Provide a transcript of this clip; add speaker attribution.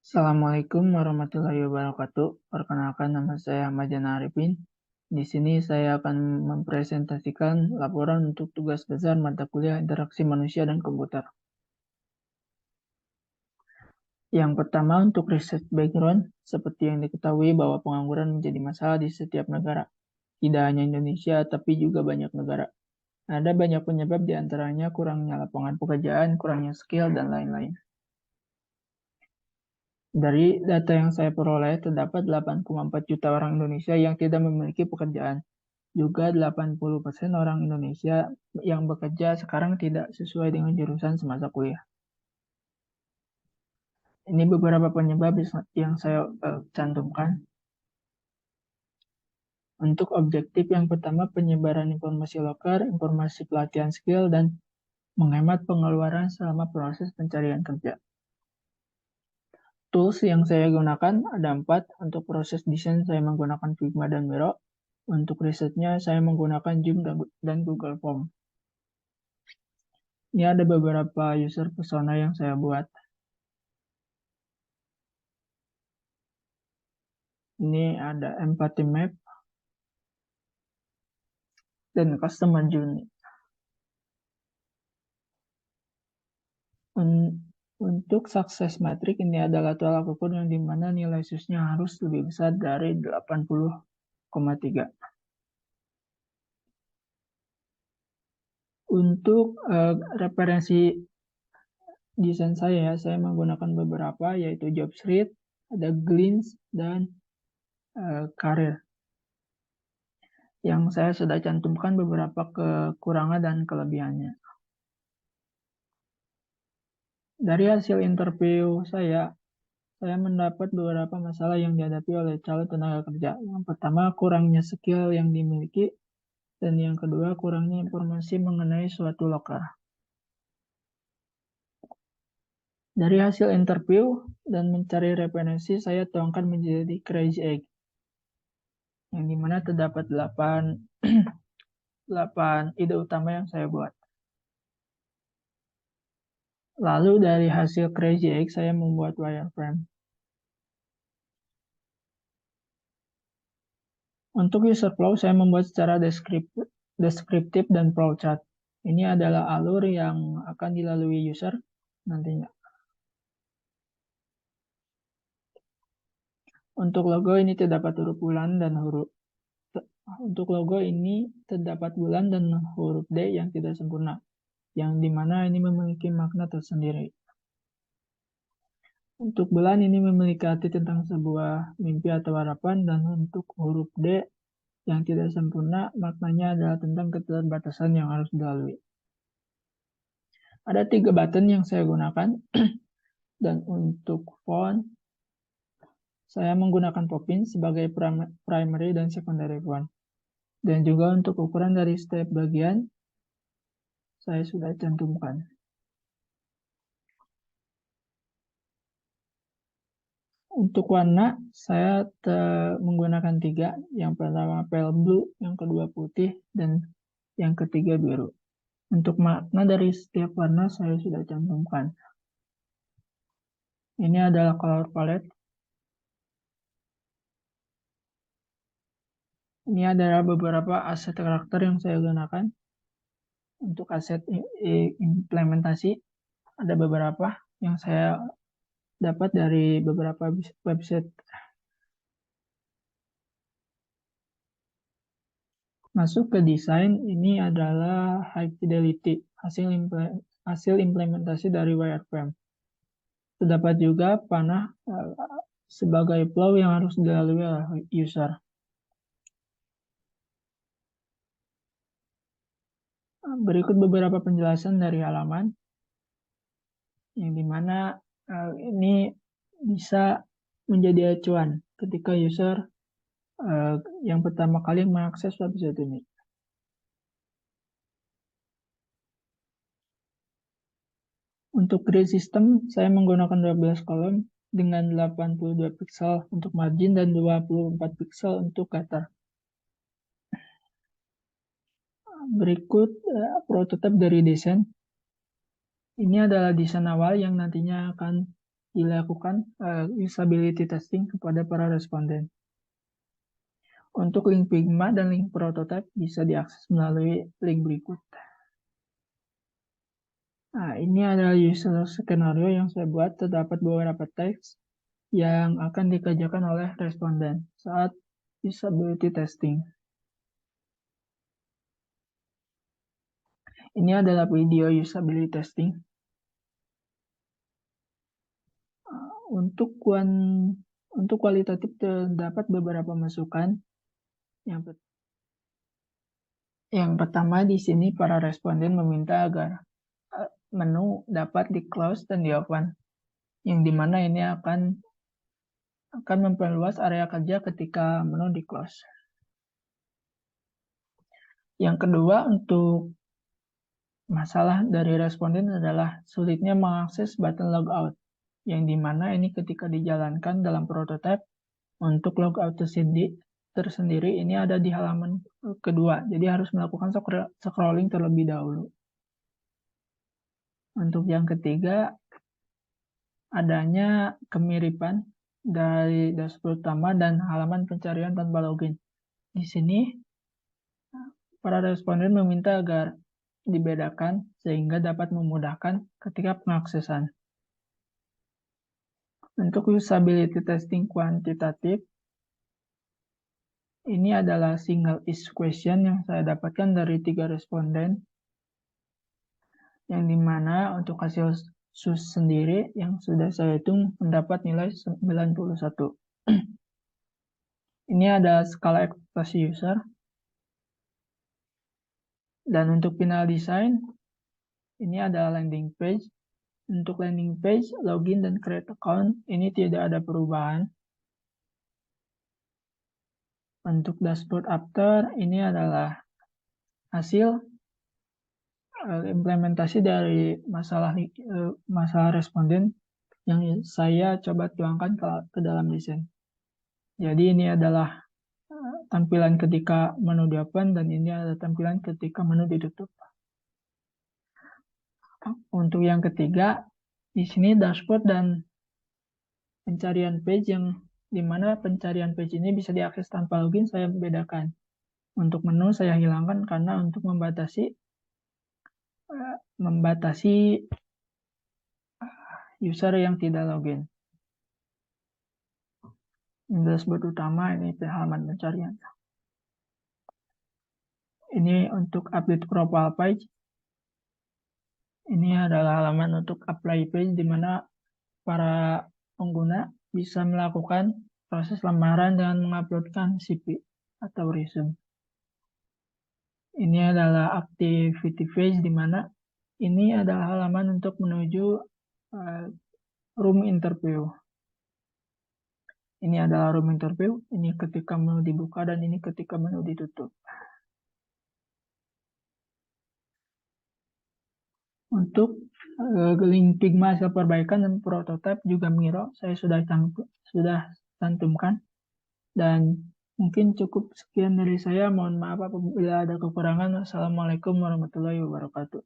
Speaker 1: Assalamualaikum warahmatullahi wabarakatuh. Perkenalkan, nama saya Ahmad Jana Arifin. Di sini saya akan mempresentasikan laporan untuk tugas dasar mata kuliah interaksi manusia dan komputer. Yang pertama, untuk research background, seperti yang diketahui bahwa pengangguran menjadi masalah di setiap negara. Tidak hanya Indonesia, tapi juga banyak negara. Ada banyak penyebab, diantaranya kurangnya lapangan pekerjaan, kurangnya skill, dan lain-lain. Dari data yang saya peroleh, terdapat 8,4 juta orang Indonesia yang tidak memiliki pekerjaan. Juga 80% orang Indonesia yang bekerja sekarang tidak sesuai dengan jurusan semasa kuliah. Ini beberapa penyebab yang saya cantumkan. Untuk objektif yang pertama, penyebaran informasi lokal, informasi pelatihan skill, dan menghemat pengeluaran selama proses pencarian kerja. Tools yang saya gunakan ada 4. Untuk proses desain saya menggunakan Figma dan Miro. Untuk risetnya saya menggunakan Zoom dan Google Form. Ini ada beberapa user persona yang saya buat. Ini ada empathy map dan customer journey. Untuk success matrix ini adalah tolak ukur yang dimana nilai SUS-nya harus lebih besar dari 80,3. Untuk referensi desain saya menggunakan beberapa, yaitu JobStreet, ada Glints, dan Karir. Yang saya sudah cantumkan beberapa kekurangan dan kelebihannya. Dari hasil interview saya mendapat beberapa masalah yang dihadapi oleh calon tenaga kerja. Yang pertama, kurangnya skill yang dimiliki, dan yang kedua, kurangnya informasi mengenai suatu lokal. Dari hasil interview dan mencari referensi, saya tuangkan menjadi Crazy Egg, yang dimana terdapat 8 ide utama yang saya buat. Lalu dari hasil Crazy Egg, saya membuat wireframe. Untuk user flow, saya membuat secara deskriptif dan flowchart. Ini adalah alur yang akan dilalui user nantinya. Untuk logo ini terdapat huruf bulan dan huruf D yang tidak sempurna, yang dimana ini memiliki makna tersendiri. Untuk bulan ini memiliki arti tentang sebuah mimpi atau harapan, dan untuk huruf D yang tidak sempurna, maknanya adalah tentang keterbatasan yang harus dilalui. Ada 3 button yang saya gunakan, dan untuk font, saya menggunakan Poppin sebagai primary dan secondary font. Dan juga untuk ukuran dari setiap bagian, saya sudah cantumkan. Untuk warna, saya menggunakan 3. Yang pertama pale blue, yang kedua putih, dan yang ketiga biru. Untuk makna dari setiap warna, saya sudah cantumkan. Ini adalah color palette. Ini adalah beberapa aset karakter yang saya gunakan. Untuk aset implementasi, ada beberapa yang saya dapat dari beberapa website. Masuk ke desain, ini adalah high fidelity, hasil implementasi dari wireframe. Terdapat juga panah sebagai flow yang harus dilalui oleh user. Berikut beberapa penjelasan dari halaman, yang dimana ini bisa menjadi acuan ketika user yang pertama kali mengakses website ini. Untuk grid system, saya menggunakan 12 kolom dengan 82 pixel untuk margin dan 24 pixel untuk gutter. Berikut prototipe dari desain. Ini adalah desain awal yang nantinya akan dilakukan usability testing kepada para responden. Untuk link Figma dan link prototype bisa diakses melalui link berikut. Nah, ini adalah user skenario yang saya buat. Terdapat beberapa teks yang akan dikerjakan oleh responden saat usability testing. Ini adalah video usability testing. Untuk kualitatif terdapat beberapa masukan. Yang pertama di sini para responden meminta agar menu dapat di-close dan di-open, yang dimana ini akan memperluas area kerja ketika menu di-close. Yang kedua, untuk masalah dari responden adalah sulitnya mengakses button logout, yang dimana ini ketika dijalankan dalam prototype untuk logout tersendiri ini ada di halaman kedua, jadi harus melakukan scrolling terlebih dahulu. Untuk yang ketiga, adanya kemiripan dari dashboard utama dan halaman pencarian tanpa login. Di sini, para responden meminta agar dibedakan sehingga dapat memudahkan ketika pengaksesan. Untuk usability testing kuantitatif, ini adalah single is question yang saya dapatkan dari 3 responden, yang dimana untuk hasil SUS sendiri yang sudah saya hitung mendapat nilai 91. Ini ada skala ekspektasi user. Dan untuk final design, ini adalah landing page. Untuk landing page, login dan create account, ini tidak ada perubahan. Untuk dashboard after, ini adalah hasil implementasi dari masalah responden yang saya coba tuangkan ke dalam desain. Jadi ini adalah tampilan ketika menu di-open dan ini adalah tampilan ketika menu ditutup. Untuk yang ketiga, di sini dashboard dan pencarian page, yang dimana pencarian page ini bisa diakses tanpa login saya bedakan. Untuk menu saya hilangkan karena untuk membatasi user yang tidak login. Ini dashboard utama, ini halaman pencarian. Ini untuk update profile page. Ini adalah halaman untuk apply page di mana para pengguna bisa melakukan proses lamaran dengan menguploadkan CV atau resume. Ini adalah activity page di mana ini adalah halaman untuk menuju room interview. Ini adalah room interview, ini ketika menu dibuka dan ini ketika menu ditutup. Untuk link Figma hasil perbaikan dan prototipe juga Miro saya sudah cantumkan. Dan mungkin cukup sekian dari saya. Mohon maaf apabila ada kekurangan. Assalamualaikum warahmatullahi wabarakatuh.